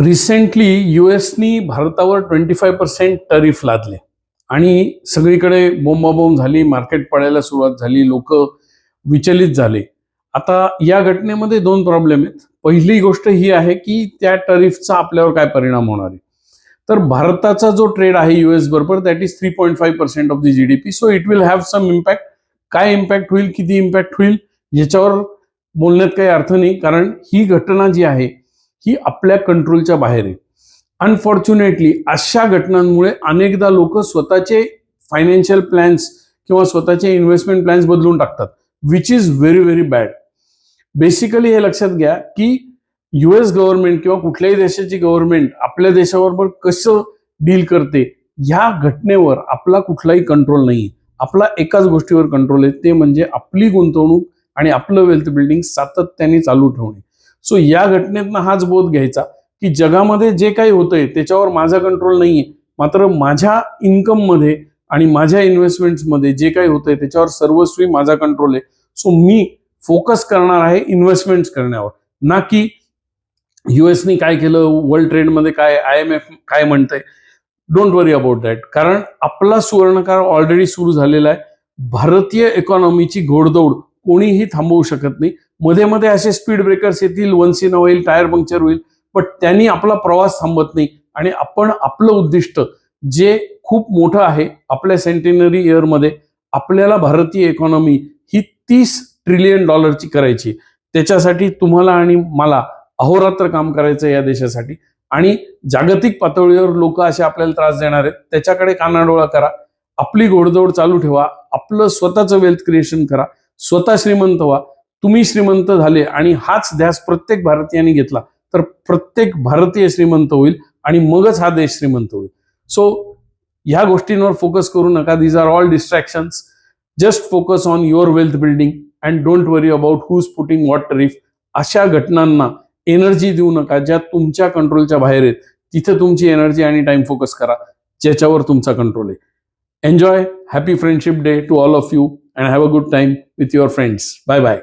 Recently यूएसनी भारतावर 25% tariff लादले आणि सगळीकडे बोंबाबोंब झाली, मार्केट पडायला सुरुवात झाली, लोक विचलित झाले. आता या घटनेमध्ये दोन प्रॉब्लेम आहेत. पहिली गोष्ट ही आहे की त्या टॅरिफचा आपल्यावर काय परिणाम होणार आहे. तर भारताचा जो ट्रेड आहे यूएस बरोबर that is 3.5% of the GDP. So it will have some impact. काय इम्पॅक्ट होईल, किती इम्पॅक्ट होईल याच्यावर बोलण्यात काही अर्थ नाही, कारण ही घटना जी आहे ही आपल्या कंट्रोलच्या बाहेर आहे. अनफॉर्च्युनेटली अशा घटनांमुळे अनेकदा लोक स्वतःचे फायनान्शियल प्लॅन्स किंवा स्वतःचे इन्व्हेस्टमेंट प्लॅन्स बदलून टाकतात, which is very very bad. Basically हे लक्षात घ्या की युएस गव्हर्नमेंट किंवा कुठल्याही देशाची गव्हर्नमेंट आपल्या देशाबरोबर कसं डील करते ह्या घटनेवर आपला कुठलाही कंट्रोल नाही. आपला एकाच गोष्टीवर कंट्रोल आहे, ते म्हणजे आपली गुंतवणूक आणि आपलं वेल्थ बिल्डिंग सातत्याने चालू ठेवणे. सो या घटनेतनं हाच बोध घ्यायचा की जगामध्ये जे काही होतंय त्याच्यावर माझा कंट्रोल नाहीये, मात्र माझ्या इन्कम मध्ये आणि माझ्या इन्व्हेस्टमेंट्समध्ये जे काही होतंय त्याच्यावर सर्वस्वी माझा कंट्रोल आहे. सो मी फोकस करणार आहे इन्व्हेस्टमेंट्स करण्यावर, ना की युएसनी काय केलं, वर्ल्ड ट्रेडमध्ये काय, IMF काय म्हणतंय. डोंट वरी अबाउट दॅट, कारण आपला सुवर्णकाळ ऑलरेडी सुरू झालेला आहे. भारतीय इकॉनॉमीची घोडदौड कोणीही थांबवू शकत नाही. मध्ये मध्ये असे स्पीड ब्रेकर्स येतील, once in a while tyre puncture होईल, पण त्यांनी आपला प्रवास थांबत नाही. आणि आपण आपलं उद्दिष्ट जे खूप मोठं आहे, आपल्या सेंटेनरी इयरमध्ये आपल्याला भारतीय इकॉनॉमी ही $30 ट्रिलियन करायची. त्याच्यासाठी तुम्हाला आणि मला अहोरात्र काम करायचं या देशासाठी. आणि जागतिक पातळीवर लोक असे आपल्याला त्रास देणार आहेत, त्याच्याकडे कानाडोळा करा. आपली घोडदौड चालू ठेवा, आपलं स्वतःचं वेल्थ क्रिएशन करा, स्वतः श्रीमंत व्हा. तुम्ही श्रीमंत झाले आणि हाच ध्यास प्रत्येक भारतीयाने घेतला तर प्रत्येक भारतीय श्रीमंत होईल आणि मगच हा देश श्रीमंत होईल. सो ह्या गोष्टींवर फोकस करू नका. These are all distractions. Just focus on your wealth building and don't worry about who is putting what tariff. अशा घटनांना एनर्जी देऊ नका ज्या तुमच्या कंट्रोलच्या बाहेर आहेत. तिथे तुमची एनर्जी आणि टाइम फोकस करा ज्याच्यावर तुमचा कंट्रोल आहे. Enjoy. Happy friendship day to all of you and have a good time with your friends. Bye bye.